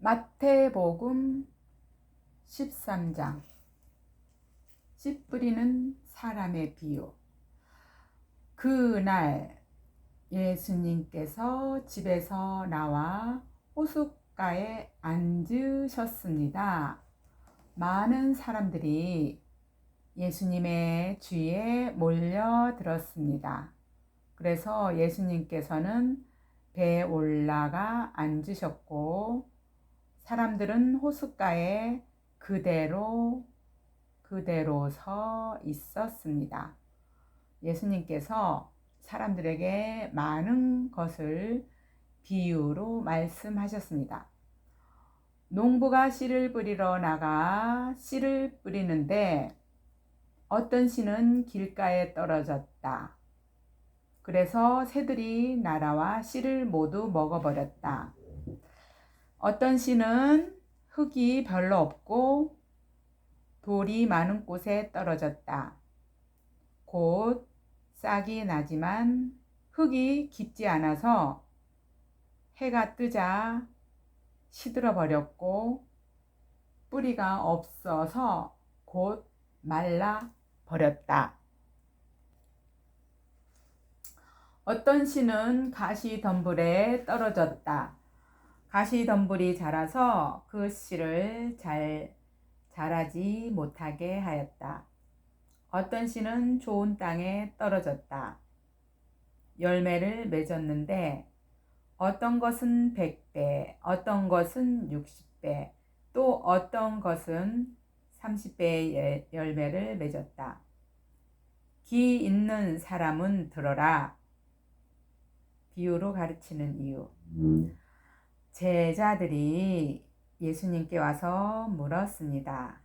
마태복음 13장 씨 뿌리는 사람의 비유. 그날 예수님께서 집에서 나와 호숫가에 앉으셨습니다. 많은 사람들이 예수님의 주위에 몰려들었습니다. 그래서 예수님께서는 배에 올라가 앉으셨고 사람들은 호숫가에 그대로 서 있었습니다. 예수님께서 사람들에게 많은 것을 비유로 말씀하셨습니다. 농부가 씨를 뿌리러 나가 씨를 뿌리는데 어떤 씨는 길가에 떨어졌다. 그래서 새들이 날아와 씨를 모두 먹어버렸다. 어떤 씨는 흙이 별로 없고 돌이 많은 곳에 떨어졌다. 곧 싹이 나지만 흙이 깊지 않아서 해가 뜨자 시들어 버렸고 뿌리가 없어서 곧 말라 버렸다. 어떤 씨는 가시덤불에 떨어졌다. 가시덤불이 자라서 그 씨를 잘 자라지 못하게 하였다. 어떤 씨는 좋은 땅에 떨어졌다. 열매를 맺었는데 어떤 것은 100배, 어떤 것은 60배, 또 어떤 것은 30배의 열매를 맺었다. 귀 있는 사람은 들어라. 비유로 가르치는 이유. 제자들이 예수님께 와서 물었습니다.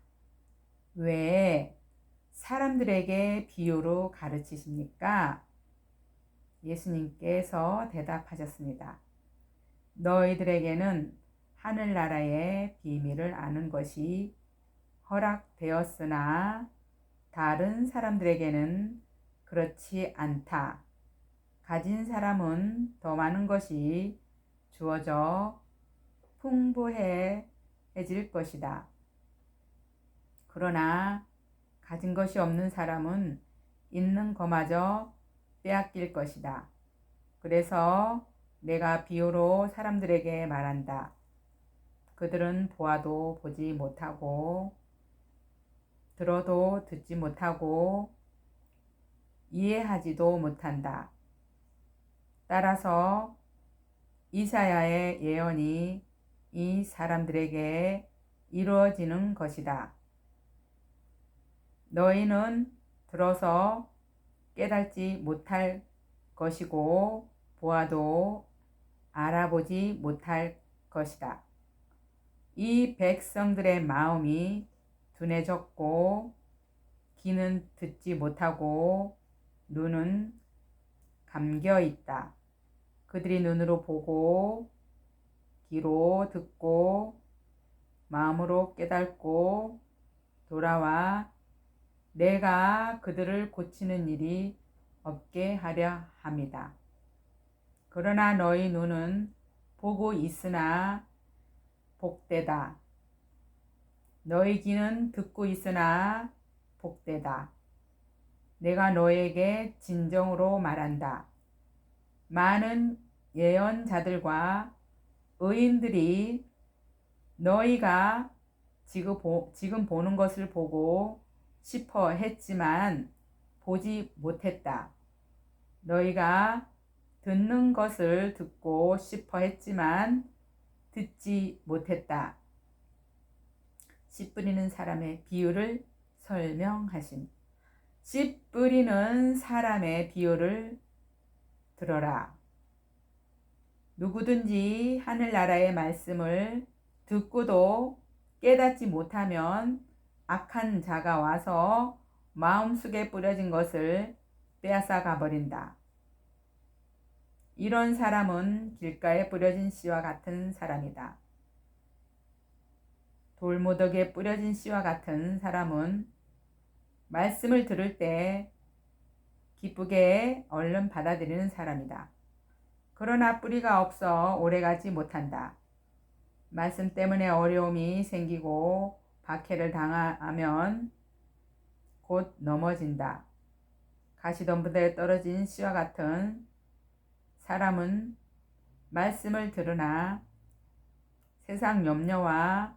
왜 사람들에게 비유로 가르치십니까? 예수님께서 대답하셨습니다. 너희들에게는 하늘나라의 비밀을 아는 것이 허락되었으나 다른 사람들에게는 그렇지 않다. 가진 사람은 더 많은 것이 주어져 풍부해질 것이다. 그러나 가진 것이 없는 사람은 있는 것마저 빼앗길 것이다. 그래서 내가 비유로 사람들에게 말한다. 그들은 보아도 보지 못하고 들어도 듣지 못하고 이해하지도 못한다. 따라서 이사야의 예언이 이 사람들에게 이루어지는 것이다. 너희는 들어서 깨닫지 못할 것이고 보아도 알아보지 못할 것이다. 이 백성들의 마음이 둔해졌고 귀는 듣지 못하고 눈은 감겨 있다. 그들이 눈으로 보고 귀로 듣고 마음으로 깨닫고 돌아와 내가 그들을 고치는 일이 없게 하려 함이다. 그러나 너희 눈은 보고 있으나 복되다. 너희 귀는 듣고 있으나 복되다. 내가 너에게 진정으로 말한다. 많은 예언자들과 의인들이 너희가 지금 보는 것을 보고 싶어 했지만 보지 못했다. 너희가 듣는 것을 듣고 싶어 했지만 듣지 못했다. 씨 뿌리는 사람의 비유를 설명하심. 씨 뿌리는 사람의 비유를 들어라. 누구든지 하늘나라의 말씀을 듣고도 깨닫지 못하면 악한 자가 와서 마음속에 뿌려진 것을 빼앗아 가버린다. 이런 사람은 길가에 뿌려진 씨와 같은 사람이다. 돌무더기에 뿌려진 씨와 같은 사람은 말씀을 들을 때 기쁘게 얼른 받아들이는 사람이다. 그러나 뿌리가 없어 오래가지 못한다. 말씀 때문에 어려움이 생기고 박해를 당하면 곧 넘어진다. 가시덤불에 떨어진 씨와 같은 사람은 말씀을 들으나 세상 염려와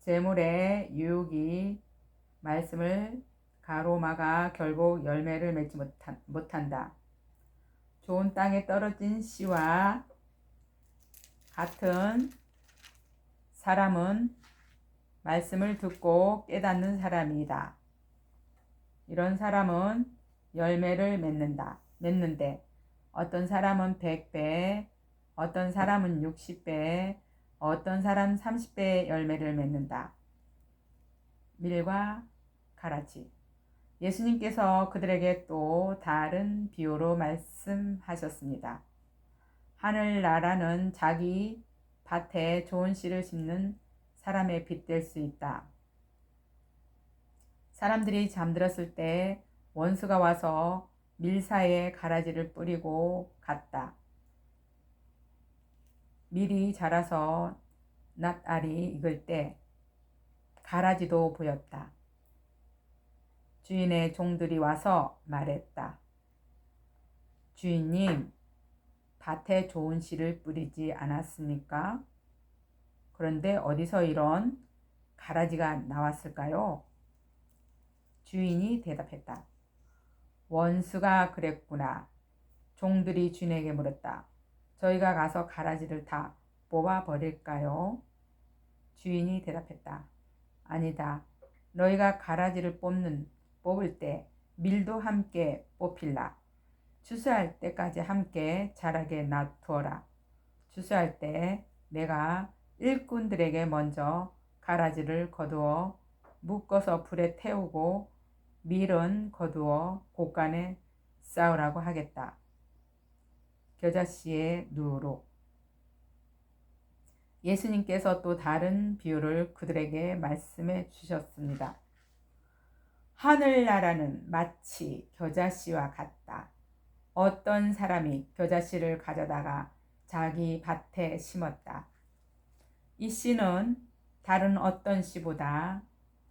재물의 유혹이 말씀을 가로막아 결국 열매를 맺지 못한다. 좋은 땅에 떨어진 씨와 같은 사람은 말씀을 듣고 깨닫는 사람이다. 이런 사람은 열매를 맺는데 어떤 사람은 100배, 어떤 사람은 60배, 어떤 사람 30배의 열매를 맺는다. 밀과 가라지. 예수님께서 그들에게 또 다른 비유로 말씀하셨습니다. 하늘나라는 자기 밭에 좋은 씨를 심는 사람에 빗댈 수 있다. 사람들이 잠들었을 때 원수가 와서 밀 사이에 가라지를 뿌리고 갔다. 밀이 자라서 낫알이 익을 때 가라지도 보였다. 주인의 종들이 와서 말했다. 주인님, 밭에 좋은 씨를 뿌리지 않았습니까? 그런데 어디서 이런 가라지가 나왔을까요? 주인이 대답했다. 원수가 그랬구나. 종들이 주인에게 물었다. 저희가 가서 가라지를 다 뽑아 버릴까요? 주인이 대답했다. 아니다. 너희가 가라지를 뽑을 때 밀도 함께 뽑힐라. 추수할 때까지 함께 자라게 놔두어라. 추수할 때 내가 일꾼들에게 먼저 가라지를 거두어 묶어서 불에 태우고 밀은 거두어 곳간에 쌓으라고 하겠다. 겨자씨의 누룩. 예수님께서 또 다른 비유를 그들에게 말씀해 주셨습니다. 하늘나라는 마치 겨자씨와 같다. 어떤 사람이 겨자씨를 가져다가 자기 밭에 심었다. 이 씨는 다른 어떤 씨보다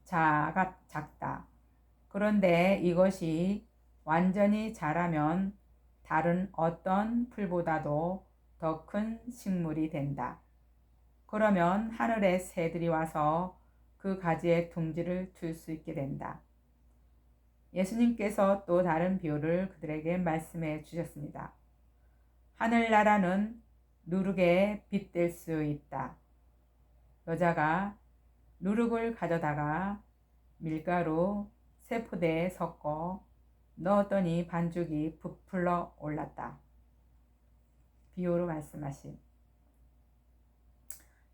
작다. 그런데 이것이 완전히 자라면 다른 어떤 풀보다도 더 큰 식물이 된다. 그러면 하늘의 새들이 와서 그 가지에 둥지를 둘 수 있게 된다. 예수님께서 또 다른 비유를 그들에게 말씀해 주셨습니다. 하늘나라는 누룩에 빗댈 수 있다. 여자가 누룩을 가져다가 밀가루 3포대에 섞어 넣었더니 반죽이 부풀러 올랐다. 비유로 말씀하신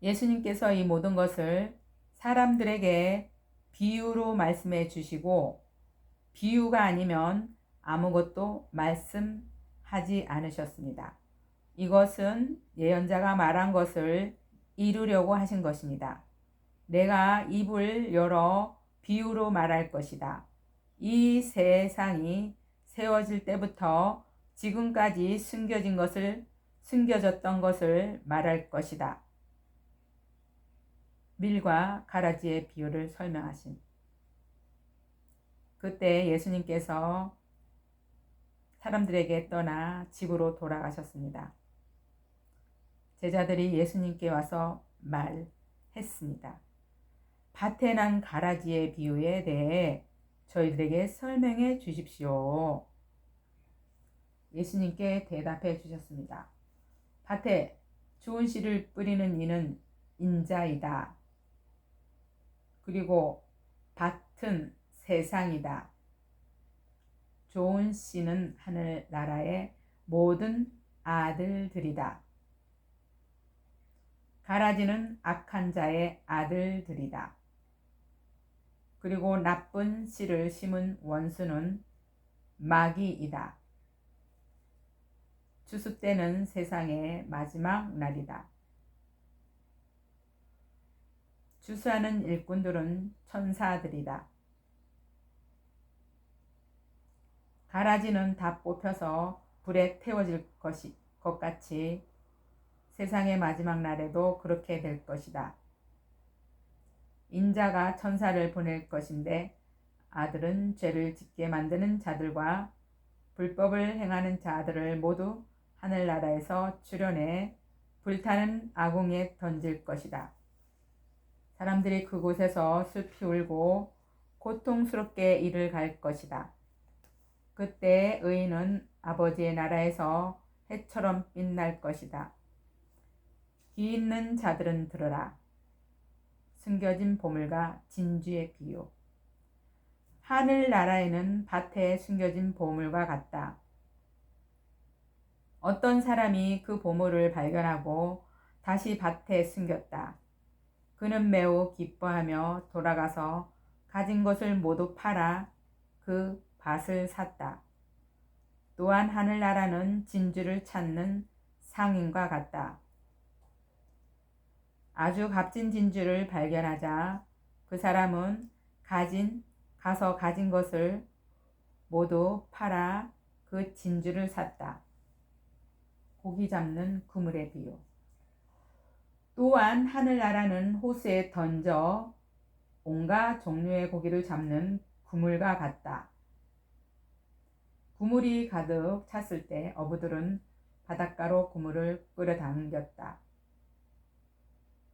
예수님께서 이 모든 것을 사람들에게 비유로 말씀해 주시고 비유가 아니면 아무것도 말씀하지 않으셨습니다. 이것은 예언자가 말한 것을 이루려고 하신 것입니다. 내가 입을 열어 비유로 말할 것이다. 이 세상이 세워질 때부터 지금까지 숨겨졌던 것을 말할 것이다. 밀과 가라지의 비유를 설명하신 그때 예수님께서 사람들에게 떠나 집으로 돌아가셨습니다. 제자들이 예수님께 와서 말했습니다. 밭에 난 가라지의 비유에 대해 저희들에게 설명해 주십시오. 예수님께 대답해 주셨습니다. 밭에 좋은 씨를 뿌리는 이는 인자이다. 그리고 밭은 세상이다. 좋은 씨는 하늘나라의 모든 아들들이다. 가라지는 악한 자의 아들들이다. 그리고 나쁜 씨를 심은 원수는 마귀이다. 추수 때는 세상의 마지막 날이다. 추수하는 일꾼들은 천사들이다. 가라지는 다 뽑혀서 불에 태워질 것 같이 세상의 마지막 날에도 그렇게 될 것이다. 인자가 천사를 보낼 것인데 아들은 죄를 짓게 만드는 자들과 불법을 행하는 자들을 모두 하늘나라에서 출현해 불타는 아궁에 던질 것이다. 사람들이 그곳에서 슬피 울고 고통스럽게 이를 갈 것이다. 그때 의인은 아버지의 나라에서 해처럼 빛날 것이다. 귀 있는 자들은 들으라. 숨겨진 보물과 진주의 비유. 하늘나라에는 밭에 숨겨진 보물과 같다. 어떤 사람이 그 보물을 발견하고 다시 밭에 숨겼다. 그는 매우 기뻐하며 돌아가서 가진 것을 모두 팔아 그 밭을 샀다. 또한 하늘나라는 진주를 찾는 상인과 같다. 아주 값진 진주를 발견하자 그 사람은 가서 가진 것을 모두 팔아 그 진주를 샀다. 고기 잡는 그물의 비유. 또한 하늘나라는 호수에 던져 온갖 종류의 고기를 잡는 그물과 같다. 그물이 가득 찼을 때 어부들은 바닷가로 그물을 끌어당겼다.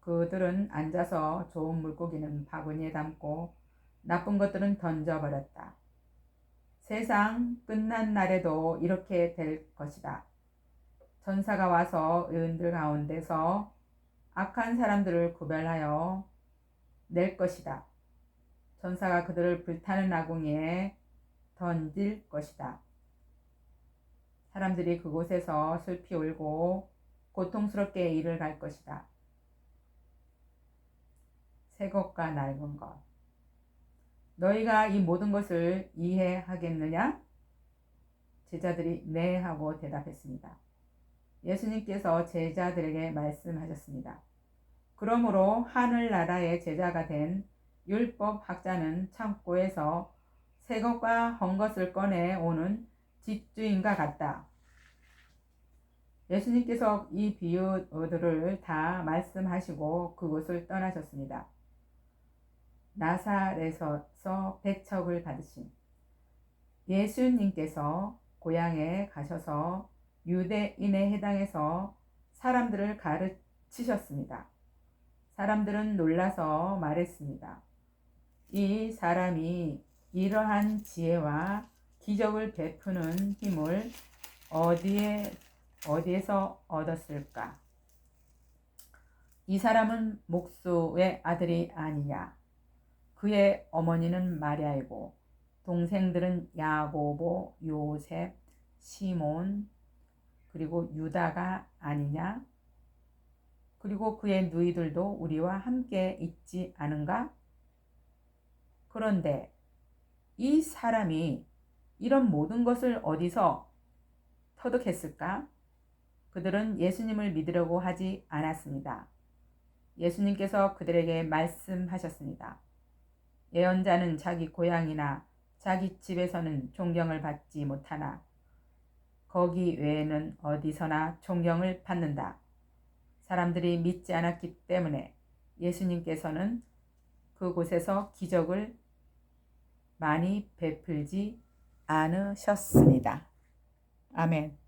그들은 앉아서 좋은 물고기는 바구니에 담고 나쁜 것들은 던져버렸다. 세상 끝난 날에도 이렇게 될 것이다. 천사가 와서 의인들 가운데서 악한 사람들을 구별하여 낼 것이다. 천사가 그들을 불타는 아궁이에 던질 것이다. 사람들이 그곳에서 슬피 울고 고통스럽게 이를 갈 것이다. 새 것과 낡은 것. 너희가 이 모든 것을 이해하겠느냐? 제자들이 네 하고 대답했습니다. 예수님께서 제자들에게 말씀하셨습니다. 그러므로 하늘나라의 제자가 된 율법 학자는 창고에서 새 것과 헌 것을 꺼내 오는 집주인과 같다. 예수님께서 이 비유들을 다 말씀하시고 그곳을 떠나셨습니다. 나사렛에서 배척을 받으신 예수님께서 고향에 가셔서 유대인의 회당에서 사람들을 가르치셨습니다. 사람들은 놀라서 말했습니다. 이 사람이 이러한 지혜와 기적을 베푸는 힘을 어디에서 얻었을까? 이 사람은 목수의 아들이 아니냐? 그의 어머니는 마리아이고 동생들은 야고보, 요셉, 시몬, 그리고 유다가 아니냐? 그리고 그의 누이들도 우리와 함께 있지 않은가? 그런데 이 사람이 이런 모든 것을 어디서 터득했을까? 그들은 예수님을 믿으려고 하지 않았습니다. 예수님께서 그들에게 말씀하셨습니다. 예언자는 자기 고향이나 자기 집에서는 존경을 받지 못하나 거기 외에는 어디서나 존경을 받는다. 사람들이 믿지 않았기 때문에 예수님께서는 그곳에서 기적을 많이 베풀지 않으셨습니다. 아멘.